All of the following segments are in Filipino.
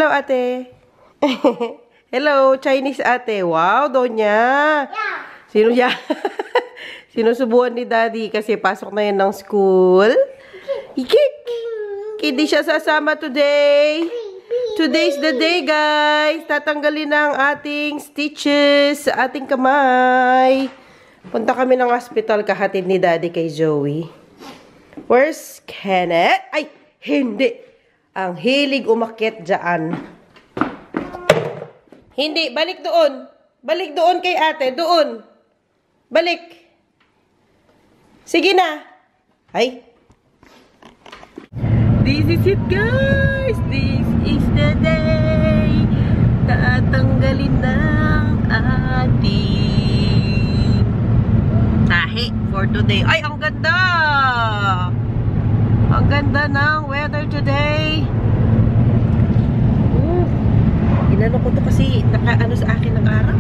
Hello, ate. Hello, Chinese ate. Wow, Donya. Yeah. Sino siya? Sinusubuan ni Daddy kasi pasok na yan ng school. Ikik! Hindi siya sasama today. Today's the day, guys. Tatanggalin ang ating stitches sa ating kamay. Punta kami ng hospital kahatid ni Daddy kay Joey. Where's Kenneth? Ay, hindi. Ang hilig umakyat dyan. Hindi, balik doon. Balik doon kay ate, doon. Balik. Sige na. Ay. This is it, guys. This is the day. Tatanggalin ng ating tahi for today. Ay, ang ganda. Ang ganda ng weather today. Inano ko to kasi nakaano sa akin ng araw.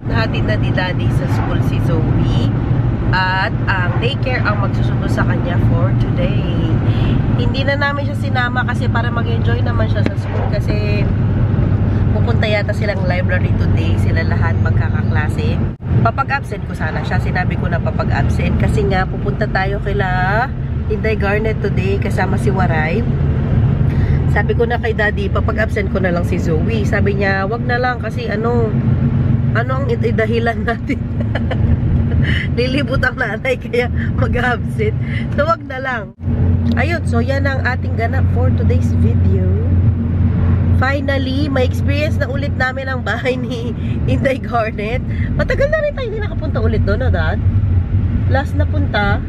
Nahatid na ni Daddy sa school si Zoe. At ang daycare ang magsusundo sa kanya for today. Hindi na namin siya sinama kasi para mag-enjoy naman siya sa school. Kasi pupunta yata silang library today. Sila lahat magkakaklase. Papag-absent ko sana siya. Sinabi ko na papag-absent. Kasi nga pupunta tayo kila Inday Garnet today kasama si Waray. Sabi ko na kay Daddy, papag-absent ko na lang si Zoe. Sabi niya, wag na lang kasi ano ang dahilan natin. Lilibot ang nanay kaya mag-absent. So wag na lang. Ayun, so yan ang ating ganap for today's video. Finally, may experience na ulit namin ang bahay ni Inday Garnet. Matagal na rin tayo hindi nakapunta ulit doon, no, Dad? Last na punta.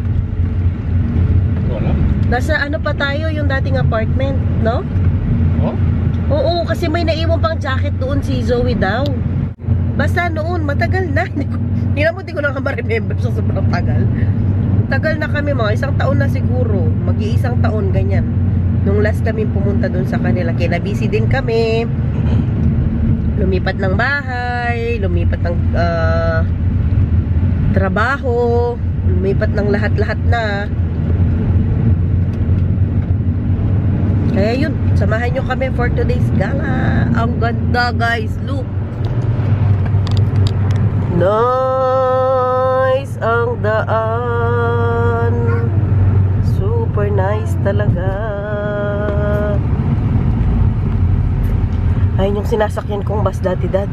Nasa ano pa tayo, yung dating apartment, no? Oh? Oo, kasi may naiwan pang jacket doon si Zoe daw. Basta noon, matagal na. Hindi ko na ma-remember sa sobrang tagal. Tagal na kami, mga isang taon na siguro. Mag-iisang taon, ganyan. Nung last kami pumunta doon sa kanila. Kaya na-busy din kami. Lumipat ng bahay, lumipat ng trabaho, lumipat ng lahat-lahat na. Kaya yun, samahan nyo kami for today's gala. Ang ganda, guys. Look. Nice ang daan. Super nice talaga. Ayun yung sinasakyan kong bus dati, Dad.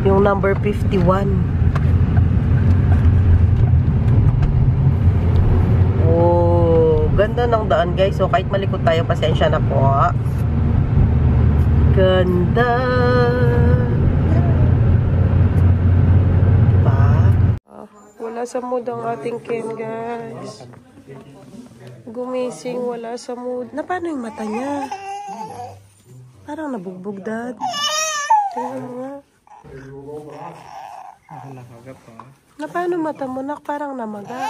Yung number 51. Ganda ng daan, guys. So, kahit malikot tayo, pasensya na po. Ganda. Diba? Wala sa mood ang ating Ken, guys. Gumising, wala sa mood. Na paano yung mata niya? Parang nabugbog, Dad. Tingnan mo nga. Na paano mata mo, Nak? Parang namaga.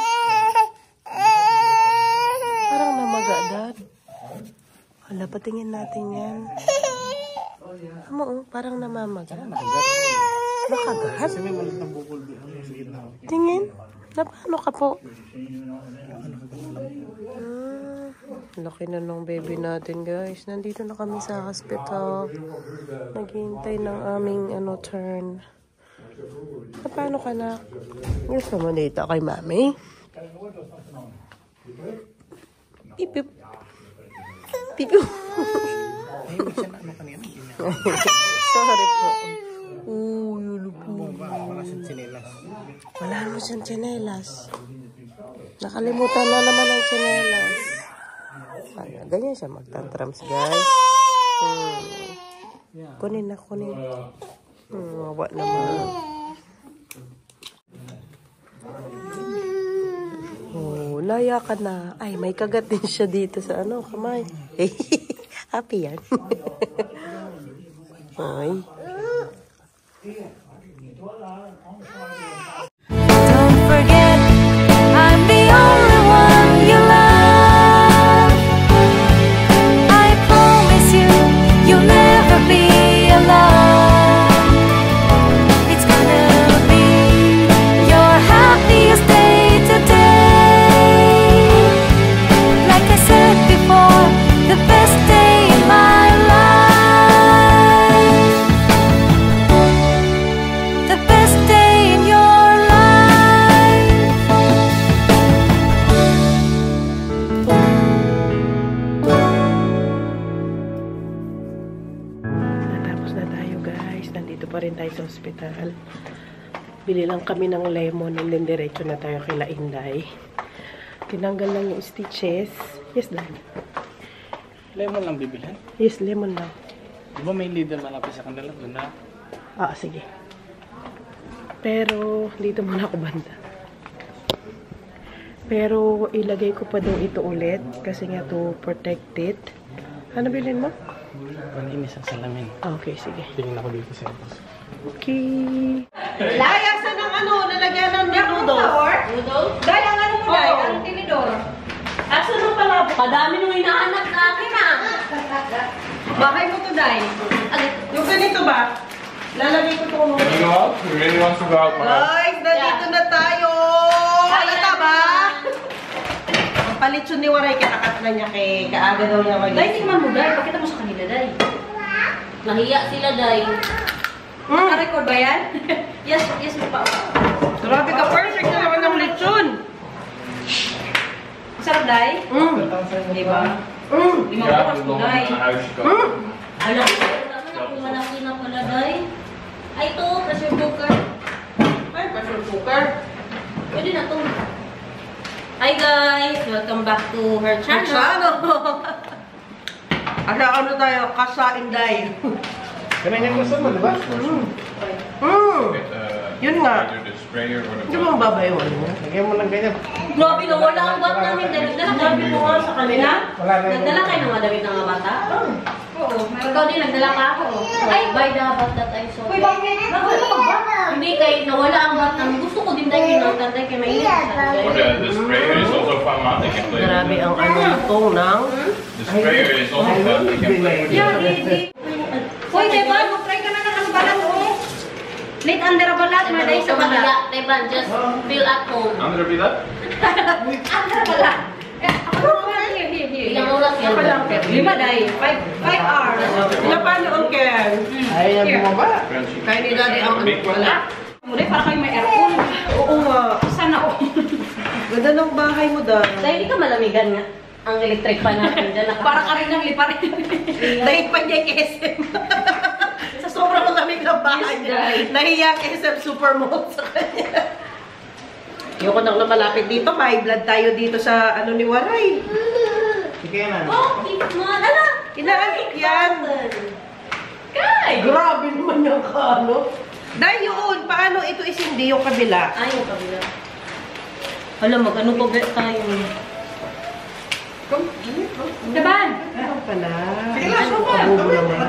Parang namaga, Dad. Hala, patingin natin yan. Parang namamaga. Nakagat? Tingin. Na paano ka po? Laki na ng baby natin, guys. Nandito na kami sa hospital. Naghihintay ng aming turn. Na paano ka na? Gusto mo dito kay Mami? Pipip. Pipip. Sorry po. Yun po. Wala naman siyang tsinelas. Nakalimutan na naman ang tsinelas. Ganyan siya magtantrams, guys. Kunin na, kunin. Wawa naman. Laya ka na. Ay, may kagat din siya dito sa kamay. Happy yan. Ay. Don't forget, I'm the only one you love. I promise you, you'll never be alone. It's gonna be your happiest day today. Like I said before, the best day in my life. hospital. Bili lang kami ng lemon and then diretso na tayo kila Inday. Tinanggal lang yung stitches. Yes, Dad. Lemon lang bibilhan. Yes, lemon lang. Di ba may leader malapit sa kanila? Doon na. Sige. Pero, dito muna ako banda. Pero, ilagay ko pa daw ito ulit. Kasi nga to protect it. Ano bilhin mo? Paninis ang salamin. Okay, sige. Tingin ako dito sa labas. Okay. Layasan ng nalagyan ng noodles. Noodles? Dahil ang ano mo dahil, ang tinidor. Aso nung pala? Kadami nung hinahanap na akin ah. Bahay mo to dahil. Yung ganito ba? Lalagay ko ito kung You go out? You really want to go out, Guys, nandito na tayo! Halata ba? Ang palitsyon ni Waray, kinakat na niya kay kaaga daw niya mag- Dahil tingnan mo dahil, pakita mo sa kanila dahil. Nahiya sila dahil. Naka-record ba yan? Yes, pa. Grabe ka, perfect na naman ng lechon! Sarap dahil? Diba? Limang oras ko dahil. Alam ko, kung malaki na pala dahil. Ay ito, pressure cooker. Ay, pressure cooker. Pwede na ito. Hi guys! Welcome back to her channel. Asa ano tayo? Kasain dahil. Ganun yung gusto mo, di ba? Yun nga. Hindi mo babayawan mo? Lagyan mo lang ganyan. Grabe na, wala ang bat namin. Nagdala Sabi ko nga sa kanila. Wala na Nagdala kayo ng mga damit ng mga bata? Oo. Ikaw din, nagdala ka ako. Ay, by the bat that I saw. Uy, bakit? Hindi kayo, nawala ang bat namin. Gusto ko din tayo kinautan tayo kaya mainit siya. The sprayer is also fun, man. They can play. Grabe ang ano ito ng... The sprayer is also fun. They can play. Uy, Teban, mag-try ka na ng ano balat mo. Late under a balat, maday sa balat. Teban, just feel at home. Under be that? Under a balat. Here. Ilang oras yan? 5 day. 5 hours. Ilan paano ang Ken? Ayaw yan bumaba. Crunchy. Kaya ni Daddy ang ano wala. Muli, para kayo may aircon. Oo nga. Sana ako. Ganda ng bahay mo dahil. Dahil di ka malamigan nga. Ang electric pa natin dyan. Para ka rin ng lipa rin. Dahil pa niya yung SM. Sa sobrang malamig ng bahay niya. Nahiya ang SM Supermall sa kanya. Ayoko nang lumalapit dito. May blood tayo dito sa ano ni Waray. Sige na. Oh, man. Ala! Inaanok yan. Kay! Grabe naman yung ano. Dahil yun, paano ito isindi yung kabila? Ay, yung kabila. Alam, mag-ano pa ba tayo? Daban! Meron pala. Kabubo naman.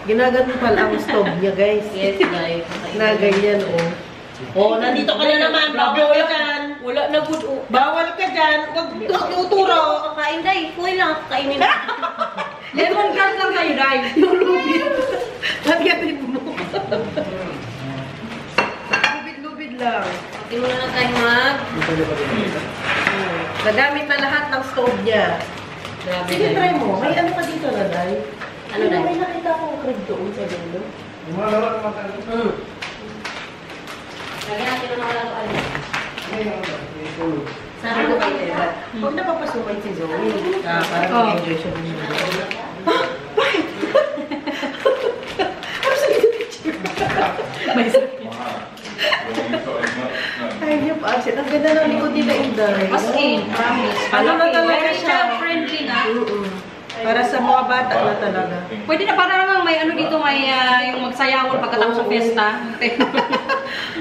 Ginagano pala ang stove niya, guys. Yes, guys. Na ganyan, oh. Oh, nandito ka na naman. Bawal ka dyan. Wala na good. Bawal ka dyan. Huwag uturo. Kakain, Day. Kuhay lang. Kainin na. Lemon grass lang kayo, Day. Yung lubid. Lagyatin mo. Lubid-lubid lang. Hindi mo na tayo mag. Nagamit na lahat ng stove niya. Grabe, Sige, Day. try mo. May ano pa dito na, Day? Ano, Day? May nakita akong crib doon sa dulo. Lumalawat naman tayo. Lagyan natin na wala ko alis. Sabi ko kayo, huwag na papasukan si Zoe. Parang enjoy siya din. Bakit? Ano sa dito picture? May sakit. Ay, niyo pa. Ang ganda ng likod nila, Inday. As in, promise. Ano na talaga siya? Friendly na. Para sa mga bata na talaga. Pwede na para namang may ano dito, may yung magsayawon pagkatapos ng fiesta.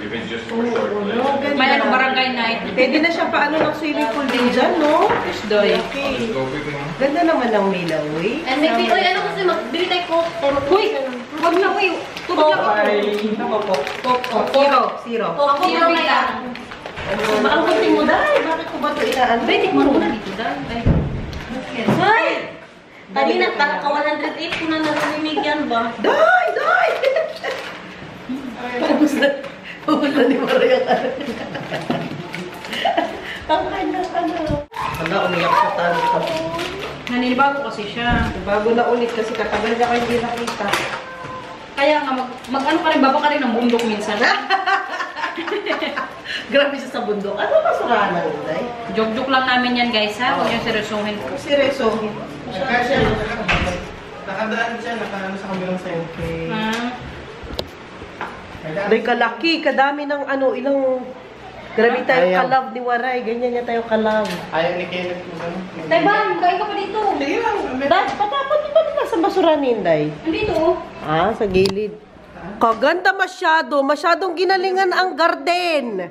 If it's just for short play. May ano, barangay night. Pwede na siya paano ng swimming pool din dyan, no? Doy. Okay. Just go big one. Ganda naman ng Milaw, eh. And maybe, oy, ano kasi, magbili tayo ko. Uy! Huwag na, uy! Tubig lang ako. Zero. Ako zero na yan. Baka kunting mo, Day. Bakit ko ba ito inaano? Bay, tikman mo na dito, dahil. Ay! Kanina, ka 108 ko na narinig yan ba? Day! Day! Pagos na ni Maria yung ano. Ang kanyang ano. Hala, umiyak sa tanto. Naninibago kasi siya. Bago na ulit kasi katagal na kayo hindi nakita. Kaya nga, mag-ano ka rin, baba ka rin ng bundok minsan. Grabe siya sa bundok. Ano ba surahan ng Day? Joke-joke lang namin yan, guys, ha? Huwag yung seryosohin ko. Seryoso. Kasi nakadaan siya, nakaano sa kabilang sa'yo. Okay. Ha? Day kalaki, kadami ng ano, ilang... Grabe tayo Ayaw. kalab ni Waray. Ganyan niya tayo kalab. Ayaw ni Kenneth mo ano? Tay, Bang, kain ka pa dito. Sige lang. Dad, patapon di ba nila sa basuranin, Day? Andito. Ah, sa gilid. Kaganda masyado. Masyadong ginalingan ang garden.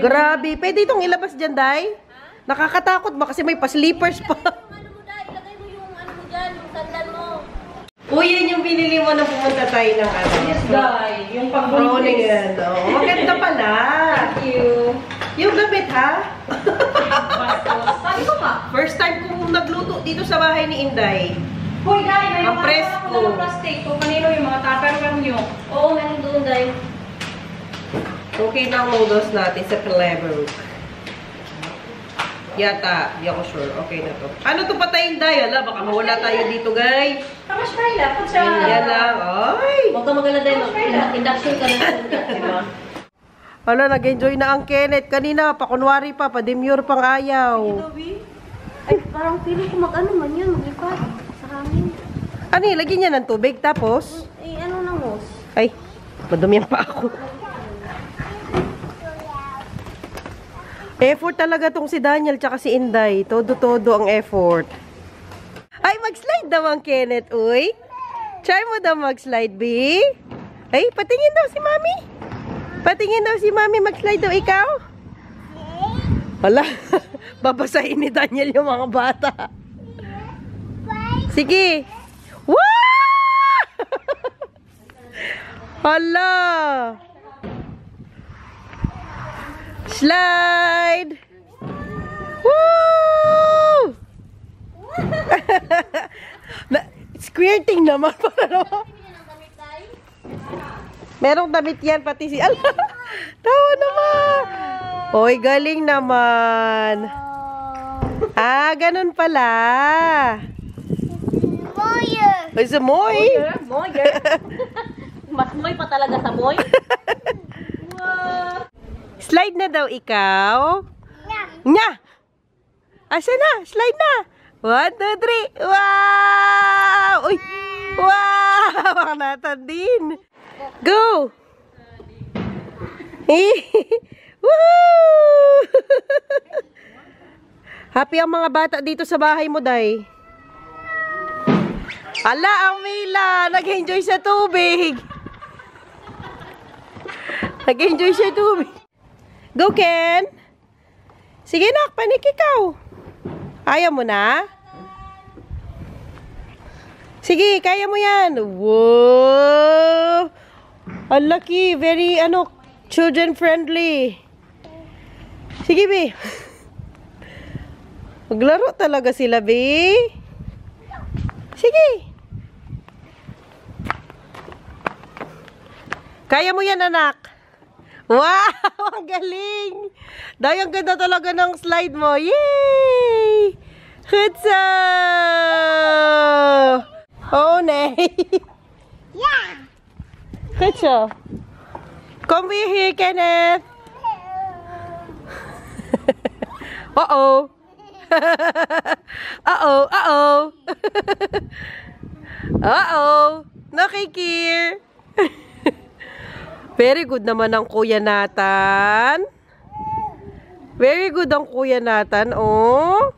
Grabe. Pwede itong ilabas dyan, Day? Nakakatakot ba? Kasi may pa-sleepers pa. Ano mo, Day? Ilagay mo yung ano mo dyan, yung sandal mo. Uy, yan yung binili mo na pumunta tayo ng ano. Yes, Day. Yung Browning yan. Oh, maganda pala. Thank you. Yung gamit, ha? Sabi ko nga. First time kong nagluto dito sa bahay ni Inday. Hoy, Day, may Ang mga presko. ako ng plastic. Kung kanino yung mga tupperware nyo. Oo, meron doon, Day. Okay na ang noodles natin sa Clever. Yata, di ako sure. Okay na to. Ano to patayin, Day? Ala, baka mawala tayo dito, guys. Tapos fry lang. Pag sa... Yan lang. Ay! Huwag ka mag-alala, Day. Induction ka na. Diba? Ala, nag-enjoy na ang Kenneth. Kanina, pakunwari pa, pa-demure pang ayaw. Ay, parang feeling ko mag-ano man yun. Mag-ipad. Sa hangin. Ano, lagyan niya ng tubig, tapos? Eh, ano nang hose? Ay, madumihan pa ako. Effort talaga tong si Daniel tsaka si Inday. Todo-todo ang effort. Ay, mag-slide daw ang Kenneth, uy. Try mo daw mag-slide, B. Ay, patingin daw si Mami. Patingin daw si Mami, mag-slide daw ikaw. Wala. Babasahin ni Daniel yung mga bata. Sige. Wow! Hala! Slide! Woo! Squirting naman para naman. Merong damit yan pati si... Ala! Tawa naman! Oy, galing naman. Ah, ganun pala. Ay, sa moy. Moy, mas moy pa talaga sa moy. Wow! Slide na daw ikaw. Nya! Asa na? Slide na. 1, 2, 3. Wow! Uy! Wow! Baka natan din. Go! Woo! Happy ang mga bata dito sa bahay mo, Day. Ala, ang Mila! Nag-enjoy sa tubig. Nag-enjoy sa tubig. Go, Ken! Sige, nak, panik ikaw. Ayaw mo na? Sige, kaya mo yan. Wow! Ang laki. Very, children-friendly. Sige, B. Maglaro talaga sila, B. Sige. Kaya mo yan, anak. Wow! Ang galing! Dahil ang ganda talaga ng slide mo. Yay! Hutso! Oh, nay! Yeah! Hutso! Come here, Kenneth! Uh-oh! Uh-oh! Uh-oh! Uh-oh! Nakikir! Very good naman ang Kuya Nathan. Very good ang Kuya Nathan, oh.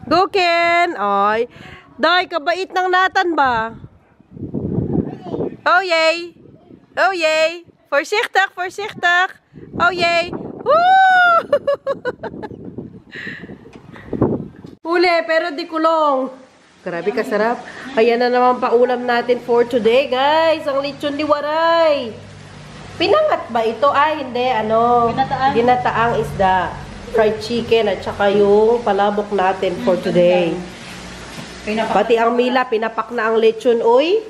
Go, Ken. Ay. Day, kabait ng Nathan ba? Oh, yay. Oh, yay. Voorzichtig, voorzichtig. Oh, yay. Woo! Huli, pero di kulong. Grabe kasarap. Ayan na naman paulam natin for today, guys. Ang lechon ni Waray. Pinangat ba ito? Ay, hindi. Ginataan. Ginataang isda. Fried chicken at saka yung palabok natin for today. Pati ang Mila, pinapak na ang lechon, uy.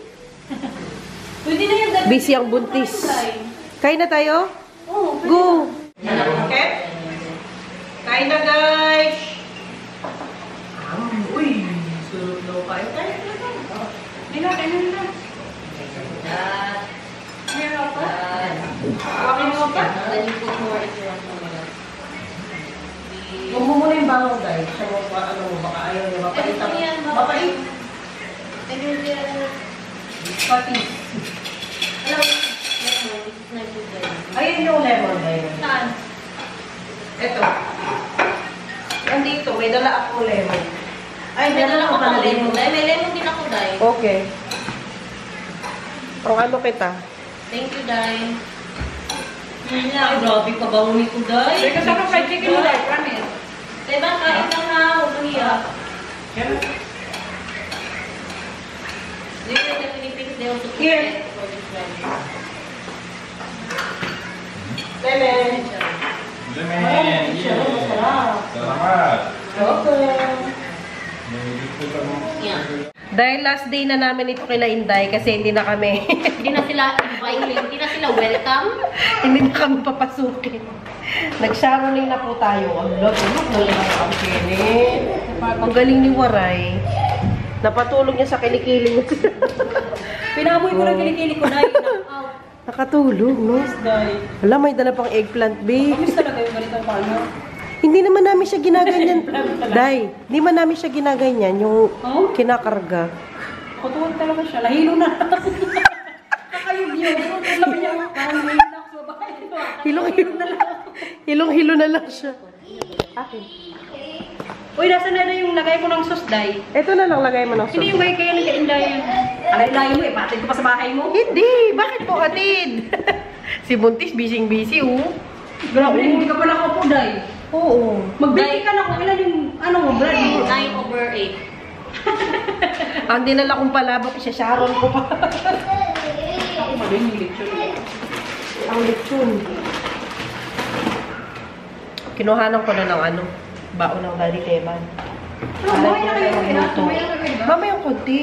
Pwede na yan, Day. Busy ang buntis. Kain na tayo? Oo, Go! Okay? Kain na, guys! Uy! Sulog daw kayo. Kaya na. Meron pa? Okay mo pa? Huwag mo muna yung bawang, guys. Siya mo pa, baka ayaw niya. Mapait ang... Mapait! Pati. Alam mo, na ito dyan. Ayun yung lemon na yun. Saan? Ito. Nandito, may dala akong lemon. Ay, May dala ko pala pang lemon. Dahil may lemon din ako, Day. Okay. Ang ano kita? Thank you, Day. Ay, grabe ka ba nito, Day? May kasama fried chicken mo, Day. Promise. Diba, kain lang na. Huwag kang hiyak. Do you know the Philippines, they also cook Here. it for this one? Lemon. Lemon! Masarap. Salamat! Okay. Yeah. Dahil last day na namin ito kila Inday kasi hindi na kami Hindi na sila invited. Hindi na sila welcome. hindi na kami papasukin. Nag-sharoling na po tayo. Ang love, ang kinin. Ang galing ni Waray. Napatulog niya sa kilikili. Pinamoy ko lang kilikili ko, Day. Nakatulog, no? Day. Wala, may dala pang eggplant, babe. Kamusta talaga yung ganitong paano? Hindi naman namin siya ginaganyan. Day, hindi man namin siya ginaganyan yung Oh? kinakarga. Kutuwan talaga siya. Lahilo na. Kakayog-yog. Ang laki niya. Parang may relax. Babae. Hilong-hilo na lang. Hilong-hilo na lang siya. Akin. Uy, nasa na yung lagay ko ng sauce, Day? Ito na lang lagay mo ng Hindi sauce. yung gaya kaya nagkainday yan. Alay-layo mo eh. Patid ko pa sa bahay mo. Hindi! Bakit po atid? Si Buntis, busy-busy, oh. Grabe, hindi ka pala ko po, Day. Oo. Mag-baby ka na kung ilan yung ano mo, brad mo. 9/8. Ang dinala kong palabok, isa-sharon ko pa. Ako magaling yung lechon. Ang lechon. Kinuhanan ko na ng ano, baon ng Daddy Teban. Mamaya na kayo, mamaya na kayo, ba? Mamaya ang konti.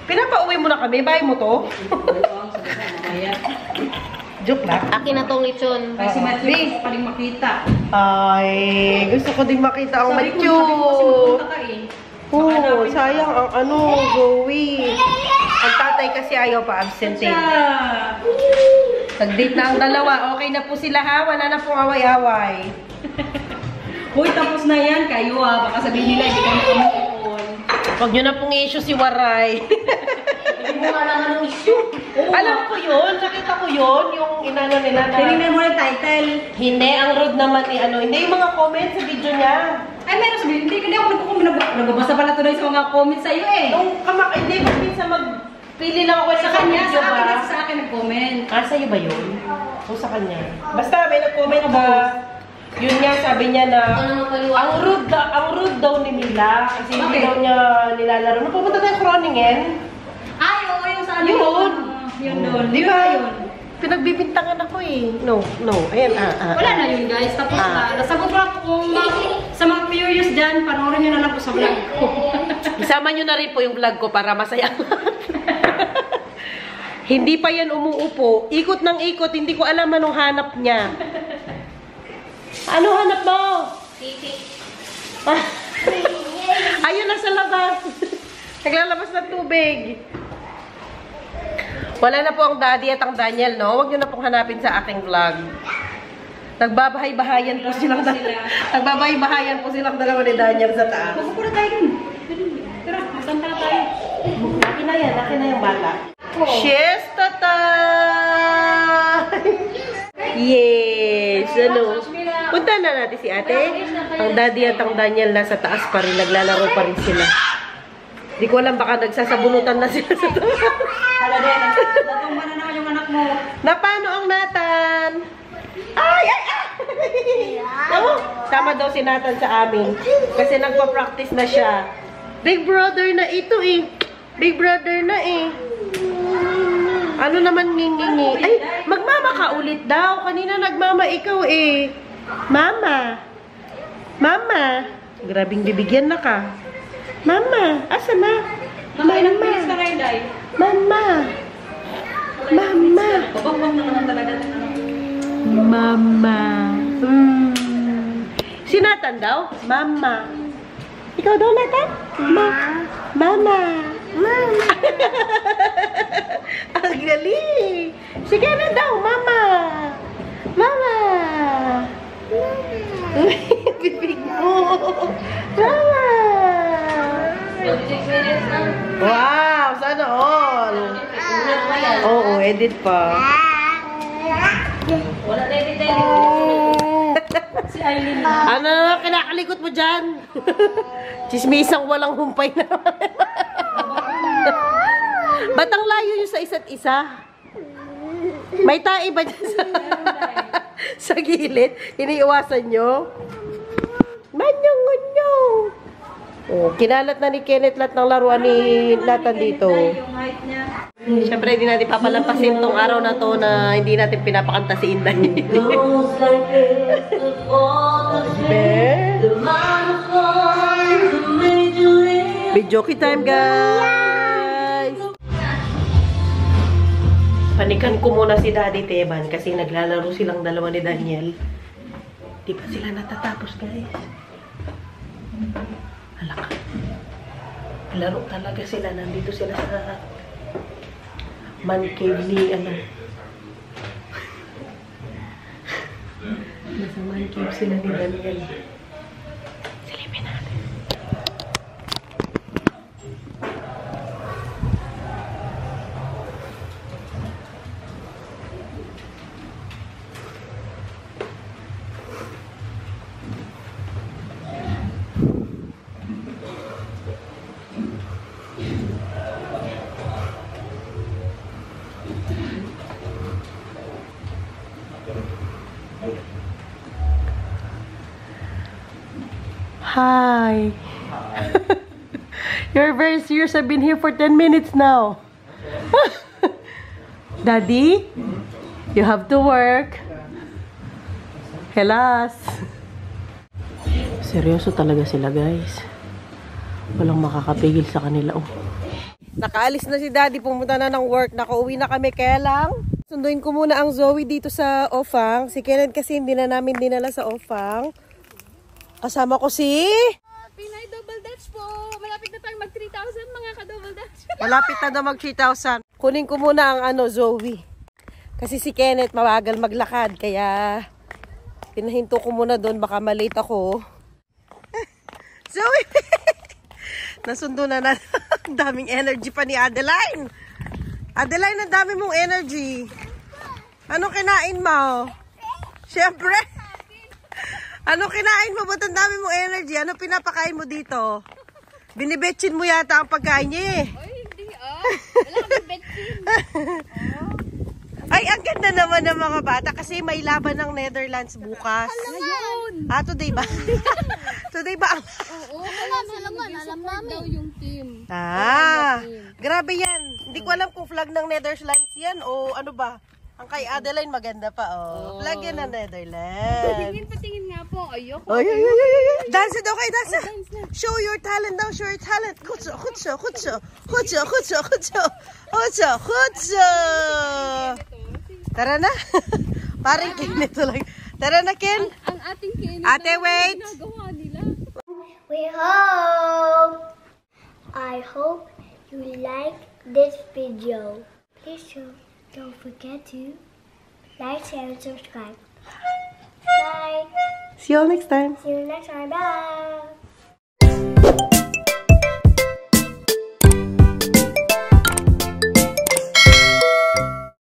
Pinapauwi mo na kami, bahay mo to? Mamaya. Joke lang. Akin na tong lechon. Ay, si Matthew, gusto ko paling makita. Ay, gusto ko din makita ang Sabi ko kasi mature. magpunta ka eh. Oo, sayang ang ano, Zoe. Ang tatay kasi ayaw pa absent eh. Nag-date na ang dalawa. Okay na po sila ha. Wala na pong away-away. Hoy, tapos na yan kayo ah. Baka sabihin nila, hindi kami kumukon. Huwag nyo na pong issue si Waray. Hindi mo nga naman ang issue. Alam ko yun. Nakita ko yun. Yung inano nila na... Tinignan mo yung title. Hindi, ang rude naman ni ano. Hindi yung mga comments sa video niya. Ay, meron sabihin, hindi ako nagbabasa pala tuloy sa mga comments sa'yo eh. Nung hindi ko minsan magpili lang ako Sa kanya, video ba? sa akin nag-comment. Ah, sa'yo ba yun? O sa kanya? Basta may nag-comment ba? Yun nga, sabi niya na Ito naman paliwanag. ang rude daw ni Mila kasi hindi Okay. daw niya nilalaro. Nung pupunta tayo Groningen, Ay, oo, yung sa ano. Yun. Yun doon. di Di ba? ba yun? Pinagbibintangan ako eh. No. Ayan, Wala na yun guys. Tapos na. Nasagot ko lang kung sa mga curious dyan, panoorin nyo na lang po sa vlog ko. Isama nyo na rin po yung vlog ko para masaya. Hindi pa yan umuupo. Ikot ng ikot. Hindi ko alam anong hanap niya. Ano hanap mo? Titi. Ayun, nasa labas. Naglalabas ng tubig. Wala na po ang Daddy at ang Daniel, no? Huwag nyo na pong hanapin sa aking vlog. Nagbabahay-bahayan po silang nagbabahay-bahayan po silang dalawa ni Daniel sa taas. Pupunta na tayo dun. Tara, masanta na tayo. Akin na yung bata. Siesta time! Yes! Ano? Punta na natin si ate. Ang Daddy at ang Daniel nasa taas pa rin. Naglalaro pa rin sila. Di ko alam, baka nagsasabunutan na sila sa taas. Hala din, natumba na naman yung anak mo. Na paano ang Nathan? Ay! Oh, sama daw si Nathan sa amin. Kasi nagpa-practice na siya. Big brother na ito eh. Big brother na eh. Ano naman ngingingi? Ay, magmama ka ulit daw. Kanina nagmama ikaw eh. Mama. Mama. Grabing bibigyan na ka. Mama. Asa na? Mama, ilang minutes na ngayon, Day? Mama. Mama. Babang na naman talaga. Mama. Si Nathan daw? Mama. Ikaw daw, Nathan? Mama. Mama. Ang galing. Sige na daw, Mama. Mama. Bibig mo. Mama. 26 minutes na. Wow, sana all. Oo, edit pa. Wala na yung Si Aileen na. Ano kinakalikot mo dyan? Chismisang walang humpay na. Ba't ang layo nyo sa isa't isa? May tae ba dyan sa gilid? Iniiwasan nyo? Manyong-manyong! Oh, kinalat na ni Kenneth lahat ng laruan ni Nathan dito. Yung height niya. Siyempre, hindi natin papalampasin tong araw na to na hindi natin pinapakanta si Inday. Video time, guys! Panikan ko muna si Daddy Teban kasi naglalaro silang dalawa ni Daniel. Di pa sila natatapos, guys. Halaka. Laro talaga sila. Nandito sila sa man cave ni ano. Nasa man cave sila ni Daniel. Silipin natin. Hi. You're very serious. I've been here for 10 minutes now. Daddy, you have to work. Helas. Seryoso talaga sila, guys. Walang makakapigil sa kanila. Oh. Nakaalis na si Daddy. Pumunta na ng work. Nakauwi na kami. Kaya lang, sunduin ko muna ang Zoe dito sa Ofang. Si Kenneth kasi hindi na namin dinala sa Ofang. Kasama ko si... Pinay double dutch po. Malapit na tayong mag 3,000 mga ka-double dutch. Malapit na daw mag 3,000. Kunin ko muna ang ano, Zoe. Kasi si Kenneth mabagal maglakad. Kaya pinahinto ko muna doon. Baka malate ako. Zoe! Nasundo na na. Ang daming energy pa ni Adeline. Adeline, ang dami mong energy. Ano kinain mo? Siyempre. Ano kinain mo? Ba't ang dami mong energy? Ano pinapakain mo dito? Binibetchin mo yata ang pagkain niya eh. Ay, hindi wala kami betchin. Ay, ang ganda naman ng mga bata kasi may laban ng Netherlands bukas. Ngayon. Ah, today ba? Today ba? Oo, alam namin daw yung team. Ah, grabe yan. Hindi ko alam kung flag ng Netherlands yan o ano ba. Ang kay Adeline maganda pa, oh. Flag yan ng Netherlands. Patingin nga po. Ayoko. Ay, ay, ay, ay, ay. Dance daw kayo, dance. Show your talent daw, show your talent. Kutso, kutso, kutso. Kutso, kutso, kutso. Kutso, kutso. Tara na. Parang kinito lang. Tara na, Ken. Ang ating Kenny. Ate, wait. Ginagawa nila. I hope you like this video. Please don't forget to like, share, and subscribe. Bye. See you all next time. See you next time. Bye.